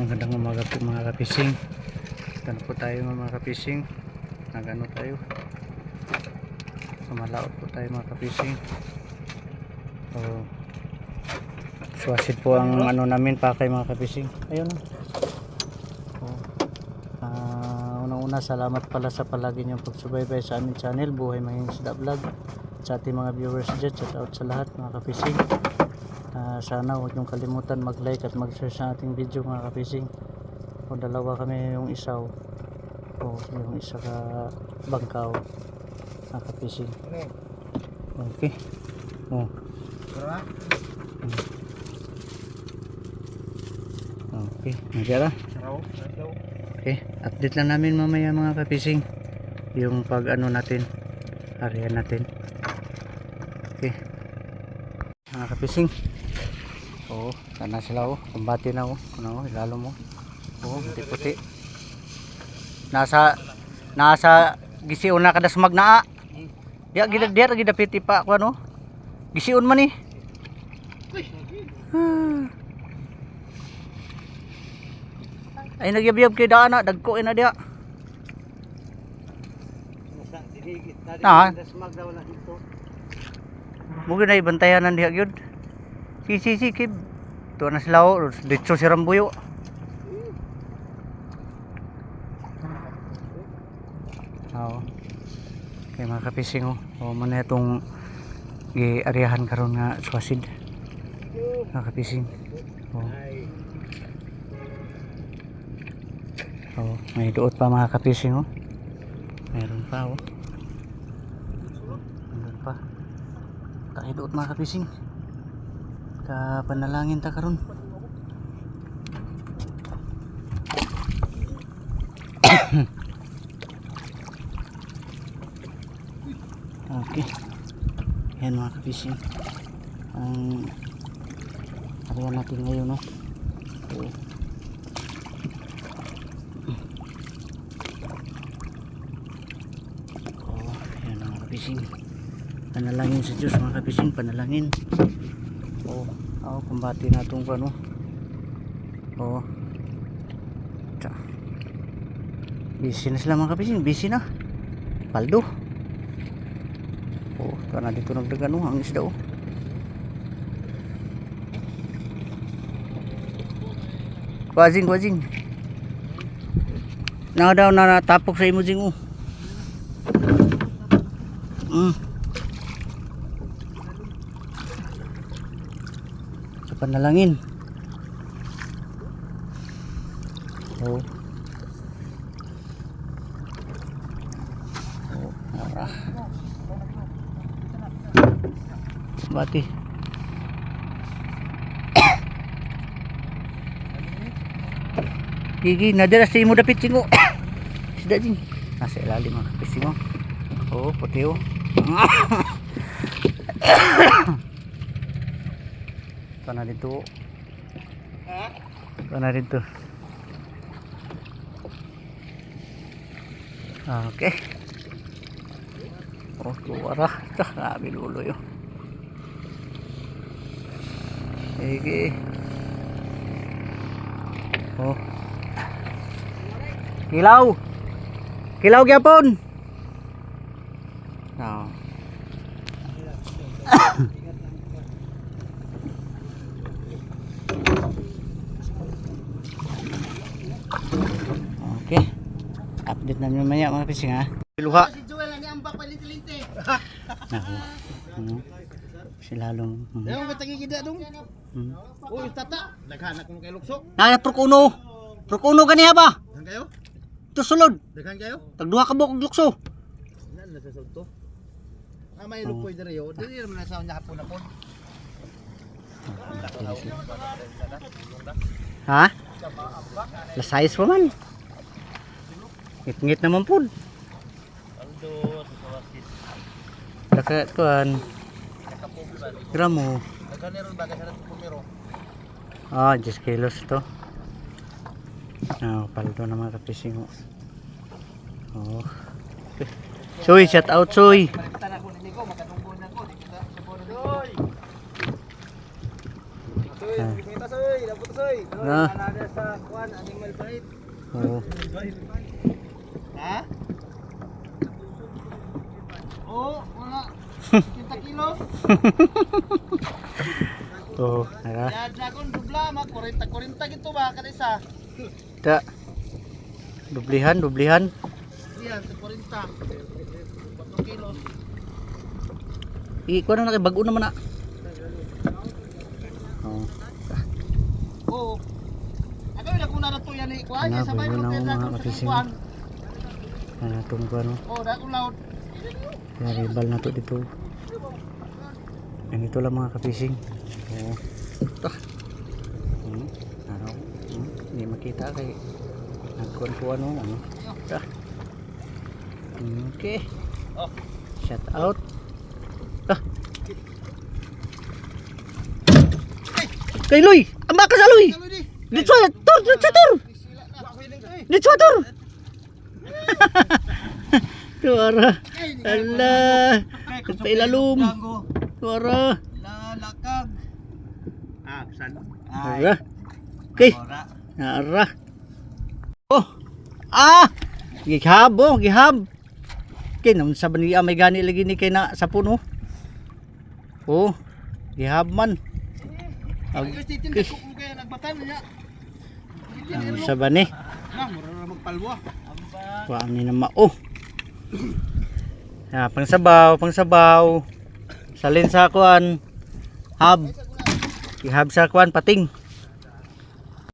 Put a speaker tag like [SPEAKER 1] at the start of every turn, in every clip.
[SPEAKER 1] Magandang umaga po mga kapising. Ito na po tayo mga kapising. Nagano tayo. Sumalaot po tayo mga kapising. So, swasid po ang ano namin pakay mga kapising. Ayun. Unang-una salamat pala sa palagi niyong pagsubaybay sa aming channel Buhay Mangingisda Vlog. Sa ating mga viewers dyan, shout out sa lahat mga kapising. Sana huwag niyong kalimutan mag-like at mag-share sa ating video mga kapising. O dalawa kami yung isaw. O yung isa ka bangkaw mga kapising. Okay. O. Okay. Nagyara. Okay. Update lang namin mamaya mga kapising. Yung pag ano natin. Area natin. Okay. Mga kapising. Oo, sana sila kumbati na ano, ilalo mo. Oo, puti-puti. Nasa gisiun na kada sumag naa. Dia gidapiti pa ko ano. Gisiun man ni. Ay nagyab-yab kay daan na dagko ina dia. Mugin na ibantayanan diha gyud. Si kib. Tuwa na sila o. Ditso si Rambuyo. Oo. Okay mga kapising o. O muna itong gi-ariyahan karon nga swasid. Mga kapising. O. O. May duot pa mga kapising o. Mayroon pa o. Mayroon pa. Kaya duot mga kapising. Panalangin ta karon. Okay. Yan mga kapising. Ang area natin ngayon no. Okay. Oh, yan mga kapising. Panalangin sa Diyos mga kapising, panalangin. Kumbati na itong ano. Busy na sila mga kapising, busy na. Paldo. Ito na dito nagdagan ang isda o. Kwazing. Na daw na natapok sa imo jing o. Panalangin. Bati. Gigi, nadira sa imo dapit singo. Sida jing. Nasa ilalim ang kapis mo. Puti o. Pana dito. Okay. Kuwara. Grabe lulo yun. Sige. Kilaw gyapon. Okay. Update namin mamaya mga pising ha. Luha. Si Joel ni ambak palit-linte. Si lalong. Dayon katagi gida dong. Tata, daghan akong kay lukso. Prokuno ganiha ba? Daghan kayo? Ito sulod. Daghan kayo? Tagduha ka bukog lukso. Nan nasasod to. May lupoy diri yo. Dili man sa nya hapon. Ha? Lasayas pa man. Ngit naman po. Dakat kuan. Gramo. 10 kilos to. Paldo na mga kapising. Soy, shout out Soy.
[SPEAKER 2] soy, dapat soy.
[SPEAKER 1] Ah.
[SPEAKER 2] Ada sa kuan animal bait.
[SPEAKER 1] Oo.
[SPEAKER 2] Ha? Oh, wala. 50 kilos.
[SPEAKER 1] Oo. Ara.
[SPEAKER 2] Ya dragon dubla ma 40 gitu ba kada isa.
[SPEAKER 1] Da. Dublihan.
[SPEAKER 2] Yan, 40. 4 kilos.
[SPEAKER 1] Ikuha na kay bago naman na. Oo.
[SPEAKER 2] Oh. Ako na kuna na to yan ni kuan
[SPEAKER 1] Ano,
[SPEAKER 2] sabay
[SPEAKER 1] pwede
[SPEAKER 2] mo
[SPEAKER 1] na
[SPEAKER 2] kay
[SPEAKER 1] ako,
[SPEAKER 2] dragon
[SPEAKER 1] mga
[SPEAKER 2] sa
[SPEAKER 1] kapising.
[SPEAKER 2] kuan.
[SPEAKER 1] Ano itong kuha no.
[SPEAKER 2] Oh, da ko laut.
[SPEAKER 1] Ribal na to dito. Ganito lang mga kapising. Oo. Ito. Araw. Hindi makita kay nagkuhan-kuhan no. Ano. Ito. Okay.
[SPEAKER 2] Oh.
[SPEAKER 1] Shout out. Ito. Kay Loy! Amba ka sa Loy! Dito sa tur! Dito sa tur! Tuara. Allah. Sa ilalom. Tuara.
[SPEAKER 2] Lalakag. Ah, san?
[SPEAKER 1] Ara. Okay. Ara. Oh. Ah. Gihab oh, gihab. Okay, naman sa baniya may gani lagi ni kay na sa puno. Oh. Gihab man.
[SPEAKER 2] Ayos titindig ko kung kaya nagbatan niya.
[SPEAKER 1] Naman sa bani.
[SPEAKER 2] Na, mura na magpalwa.
[SPEAKER 1] Wa ni na mao. Ya, pangsabaw. Salin sa kuan. Hab. Gihab sa kuan pating.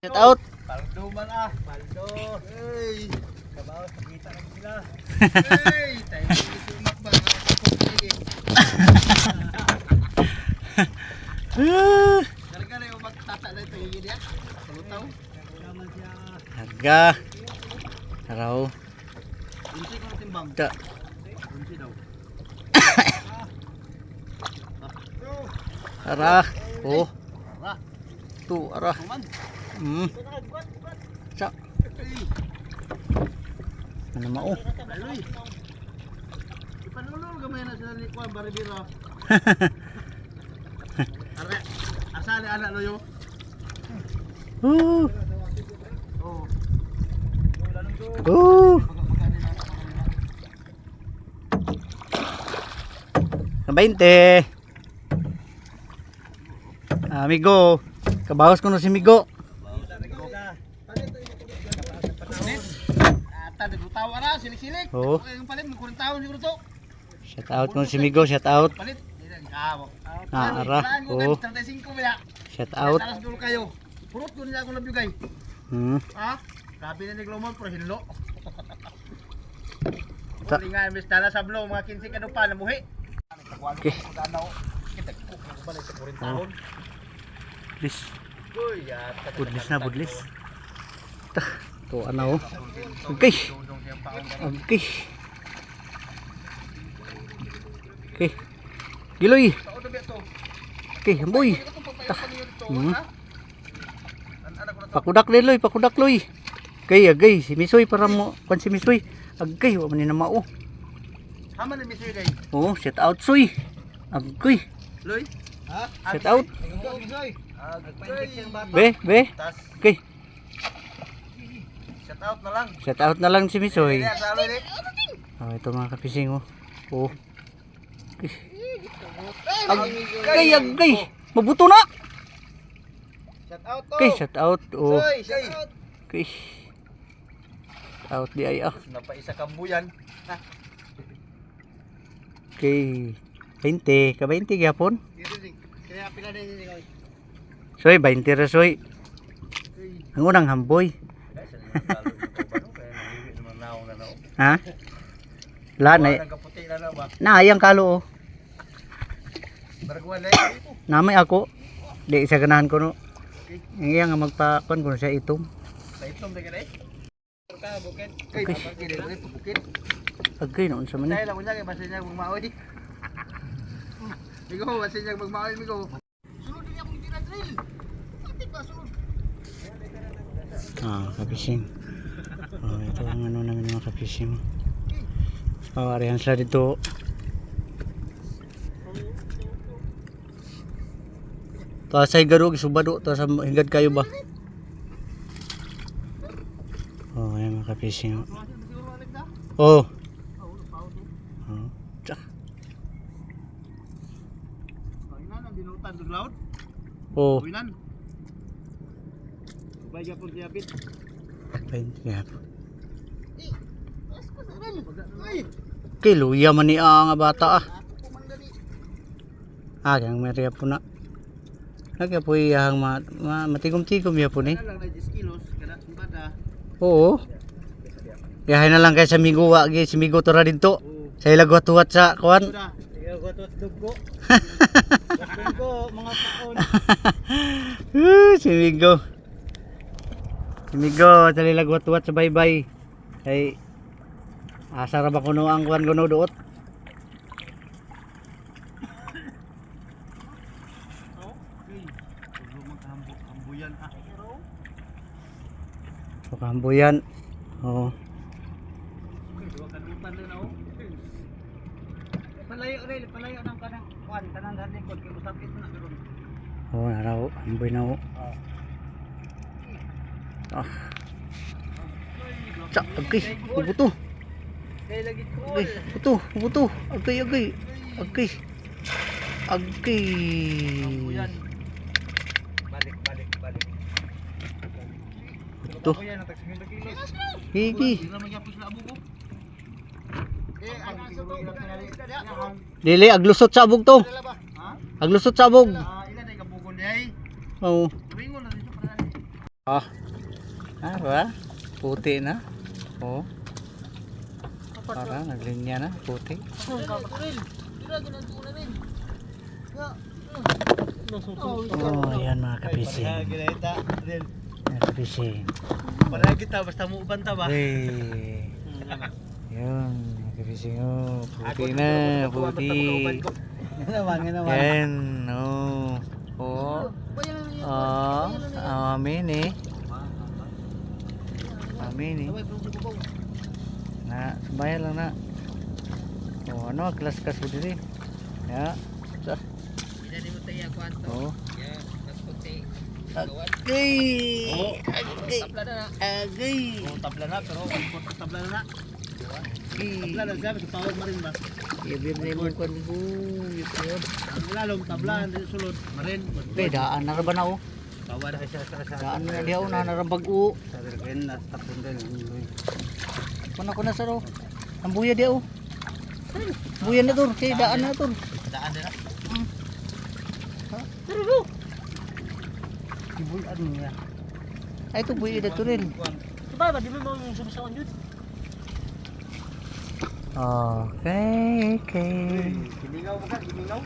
[SPEAKER 1] Get out.
[SPEAKER 2] Paldo man ah, paldo. Hey. Kabaw, pakita lang sila. Hey, tayo sumak ba? Karga na yung magtata na ito higit yan. Salutaw.
[SPEAKER 1] Harga. Araw.
[SPEAKER 2] Unsi ko timbang.
[SPEAKER 1] Da.
[SPEAKER 2] Unsi daw.
[SPEAKER 1] Ara. Oh.
[SPEAKER 2] Ra.
[SPEAKER 1] Tu ara.
[SPEAKER 2] Kuman.
[SPEAKER 1] Sa. Ano mao?
[SPEAKER 2] Aloy. Ipanulol gamay na sila ni Kuan Baribira. Are. Asa ni anak loyo?
[SPEAKER 1] Oh.
[SPEAKER 2] Oh.
[SPEAKER 1] Oh. Ka 20. Amigo. Kabawas ko no si Migo.
[SPEAKER 2] Ata nagutawa ra silik-silik.
[SPEAKER 1] Oo.
[SPEAKER 2] Yung palit mo kurang taon siguro to.
[SPEAKER 1] Shout out ko si Migo, shout out.
[SPEAKER 2] Palit. Kawo.
[SPEAKER 1] Ara. Oh.
[SPEAKER 2] 35 ba?
[SPEAKER 1] Shout out.
[SPEAKER 2] Talas dulu kayo. Purot ko niya akong nabigay. Ha? Grabe na ni Glomon pero hinlo.
[SPEAKER 1] Ta-
[SPEAKER 2] Kung nga imbes tala sa blow mga 15 kano pa namuhi.
[SPEAKER 1] Okay.
[SPEAKER 2] Kita ko balik sa 40 taon.
[SPEAKER 1] Please.
[SPEAKER 2] Uy, ya.
[SPEAKER 1] Budlis na, budlis. Ta. To ano. Okay. Okay. Okay. Giloy. Okay, amboy. Ta. Pakudak din loy, pakudak loy. Okay, agay si Misoy para mo kan si Misoy. Agay wa man ni na mao.
[SPEAKER 2] Haman ni Misoy gay.
[SPEAKER 1] Oh, shout out soy. Agay.
[SPEAKER 2] Loy. Ha?
[SPEAKER 1] Shout out.
[SPEAKER 2] Misoy.
[SPEAKER 1] Be.
[SPEAKER 2] Tas
[SPEAKER 1] Okay.
[SPEAKER 2] shout out na lang.
[SPEAKER 1] Shout out na lang si Misoy.
[SPEAKER 2] Sa aloy ni.
[SPEAKER 1] Oh, ito mga kapising oh. Oh. Agay. Mabuto na.
[SPEAKER 2] Shout out to.
[SPEAKER 1] Okay, shout out. Oh.
[SPEAKER 2] Soy, shout out.
[SPEAKER 1] Okay. Shout out di ay ah.
[SPEAKER 2] Napaisa kambuyan. Ha.
[SPEAKER 1] Okay. 20. Ka 20 gyapon.
[SPEAKER 2] Dito ding. Kaya pila din ni koy.
[SPEAKER 1] Soy, 20 ra soy. Ang unang hamboy. Ha? La na.
[SPEAKER 2] Nagkaputi na ba?
[SPEAKER 1] Naayang kalo oh.
[SPEAKER 2] Baragwan na ito.
[SPEAKER 1] Namay ako. Di isa ganahan ko no. Ang iya nga magpakon ko siya itom.
[SPEAKER 2] Sa itom na ganay. Ka bukid. Kay pagkiri rin bukid.
[SPEAKER 1] Agay noon sa man.
[SPEAKER 2] Dahil ako niya kay basta niya magmaoy. Migo, basta niya magmaoy migo. Sunod din akong ginadrill. Ati pa sunod.
[SPEAKER 1] Kapising. Oh, ito ang ano namin mga kapising. Pawarihan sila dito. Ta sa higad og subado ta sa higad kayo ba. Oh, ayan mga ka-fishing. Oh. Oh. Tsa.
[SPEAKER 2] Dinutan sa cloud.
[SPEAKER 1] Oh.
[SPEAKER 2] Winan. Bayya pun diabit.
[SPEAKER 1] Ayun, yeah. Okay, luya man ni nga bata ah. Ah, kaya Maria po na. Kaya po iyang matigom-tigom ya po ni.
[SPEAKER 2] Lang na 10 kilos kada bada.
[SPEAKER 1] Oo. Yahay na lang kay sa Migo wa gi si Migo tora dito. Sa ilagwat-wat sa kuan.
[SPEAKER 2] Iyo ko to dugo. Dugo mga taon.
[SPEAKER 1] Si Migo. Si Migo sa ilagwat-wat sa baybay. Ay asa ra ba kuno ang kuan kuno duot? Kambuyan. Oh.
[SPEAKER 2] Palayo ng kanang kuan tanan sa likod kay usapit na karon.
[SPEAKER 1] Oh, naraw, amboy na oh. Ah. Sa, okay, buto.
[SPEAKER 2] Kay lagi ko.
[SPEAKER 1] Okay, buto. Okay. Okay.
[SPEAKER 2] Balik.
[SPEAKER 1] Buto.
[SPEAKER 2] Yan ang tagsingin kilos.
[SPEAKER 1] Higi.
[SPEAKER 2] Dira magyapos na abo ko. Ana sa to
[SPEAKER 1] Dili aglusot sa abog to.
[SPEAKER 2] ha?
[SPEAKER 1] Aglusot sa abog.
[SPEAKER 2] Ilan ay kabugon day?
[SPEAKER 1] Oh.
[SPEAKER 2] Tuwingon na dito para dali.
[SPEAKER 1] Ah. Ara, puti na. Oh. Para naglinya na, puti. Oh, ayan mga kapising.
[SPEAKER 2] Ginita rin.
[SPEAKER 1] Mga kapising.
[SPEAKER 2] Para kita basta mo uban ta ba?
[SPEAKER 1] Wey. Yun, mga kapising. Oh, puti na, puti.
[SPEAKER 2] Naman.
[SPEAKER 1] Yan, oh. Oh. Oh, amin eh. Amin eh. Na, sabaya lang na. Oh, ano, kelas-kelas po dito. Ya. Sa.
[SPEAKER 2] Hindi mo tayo kwanto.
[SPEAKER 1] Oh.
[SPEAKER 2] Ya, mas puti.
[SPEAKER 1] Agay.
[SPEAKER 2] Tabla na.
[SPEAKER 1] Agay.
[SPEAKER 2] Oh, tabla na pero tabla na.
[SPEAKER 1] Agay.
[SPEAKER 2] Tabla na sabi sa pawag marin ba?
[SPEAKER 1] Ibig na yung kwan ko.
[SPEAKER 2] Ang lalong tabla hindi sulod marin.
[SPEAKER 1] Okay, daan na ba na oh?
[SPEAKER 2] Tawa na siya sa
[SPEAKER 1] Daan na diya na narambag o.
[SPEAKER 2] sa rin na tapon din.
[SPEAKER 1] Kuna ko na sa ro. Ang buya diya oh. Buya na to, kay daan na to.
[SPEAKER 2] Daan na.
[SPEAKER 1] Pero do.
[SPEAKER 2] Ibulan mo ya.
[SPEAKER 1] Ay to buya na to rin.
[SPEAKER 2] Diba ba di mo yung sumisawan yun?
[SPEAKER 1] Okay.
[SPEAKER 2] Gimingaw mo ka, gimingaw.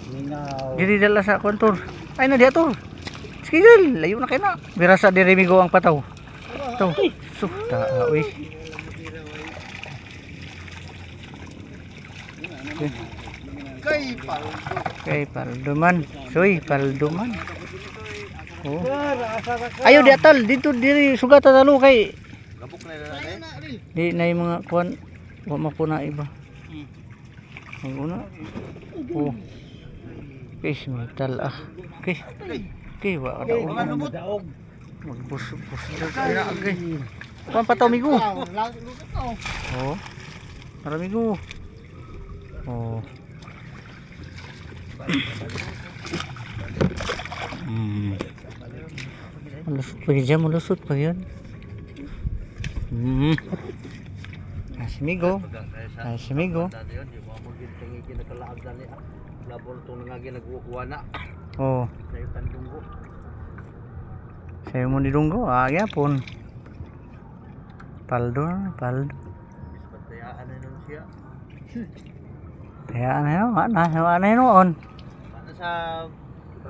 [SPEAKER 2] Gimingaw.
[SPEAKER 1] Diri dala sa kontor. Ay na diya to. Sige, layo na kayo na. Birasa dirimigo ang pataw. To. Sukta, uy. Kay palduman. Soy, palduman. Oh. Ayo di atal dito diri sugata talo kay
[SPEAKER 2] Gabok na
[SPEAKER 1] di na yung mga kuan wa mapuna iba. Ang una. Oh. Fish metal ah. Okay. Okay, wa kada og. Magbus-bus na agay. Kuan pa to migo. Oh. Para migo. Oh. Malusot pa dyan, malusot pa yan. Asimigo. Oh. Sayo mo ni Dunggo, pun. Paldo. Hayaan na yun, hayaan na yun noon.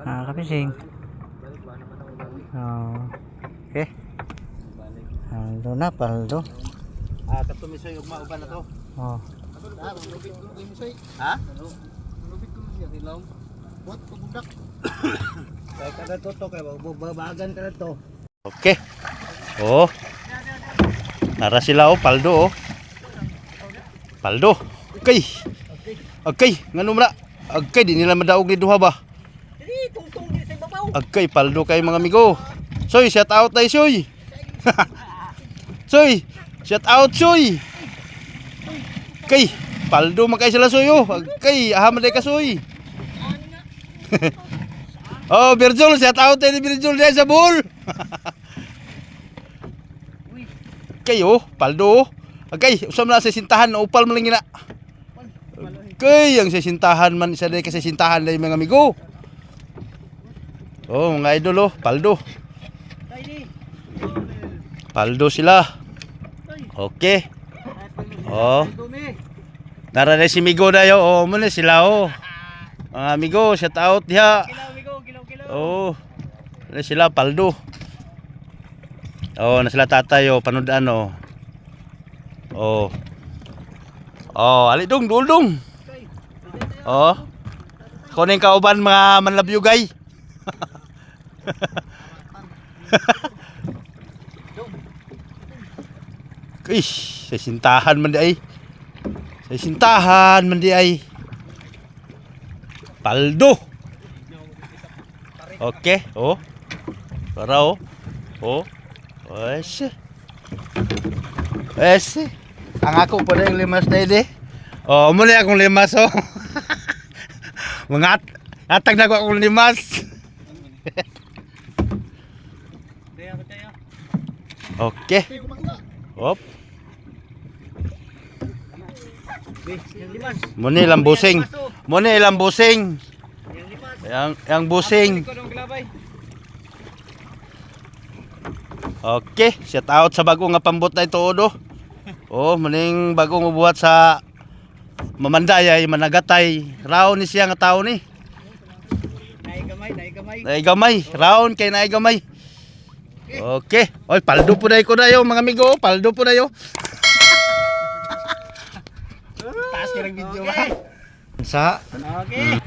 [SPEAKER 1] Kapising. Oh. Okay. Paldo.
[SPEAKER 2] Tapos misoy ugma uban na to.
[SPEAKER 1] Oh.
[SPEAKER 2] Ha? Lubit ko siya ilaw. What pabudak? Kay kada to kay babagan kada to.
[SPEAKER 1] Okay. Oh. Nara sila oh, paldo oh. Paldo. Okay, ngano man. Okay, di nila madaog ni duha ba?
[SPEAKER 2] Dili tungtong di sa ibaba.
[SPEAKER 3] Agkay, paldo kay mga amigo. Soy, shout out tayo, Soy. Soy, shout out, Soy. Kay, paldo man kay sila, Soy, oh. Agkay, aham na ka, Soy. Oh, Virgil, shout out tayo ni Virgil diyan sa bull. Kayo, paldo. Agkay, usam na sa sintahan, upal man lang gina. Agkay, ang sisintahan man, isa day kasi sintahan day mga amigo. Oh, mga idol, oh, paldo. Paldo sila. Okay. Oh. Nara na si Migo na yo. Oh, muna sila, oh. Mga amigo, shout out diha. Oh. Na sila, paldo. Oh, na sila tatay, oh, panudaan, oh. Oh. Oh, ali dong, dong. Oh. Kuning kauban mga manlabyugay. Ish, sa sintahan man di ay. Sa sintahan man di ay. Paldo. Okay, oh. Para, oh. Oh. Ese. Ese. Ang ako pa yung limas na ini. Oh, muli akong limas, oh. Mga atag na ko akong limas. Okay. Hop. Muni ilang busing. Muni ilang busing. Yang busing. Okay, shout out sa bago nga pambot na ito, Odo. Oh, muning bagong ubuhat sa Mamandayay, Managatay. Raon ni siya nga tao ni. Naigamay. Raon kay naigamay. Okay. Oy, paldo po dayo ko dayo mga amigo, paldo po dayo.
[SPEAKER 2] Taas ka ng video ba?
[SPEAKER 3] Sa
[SPEAKER 2] Okay.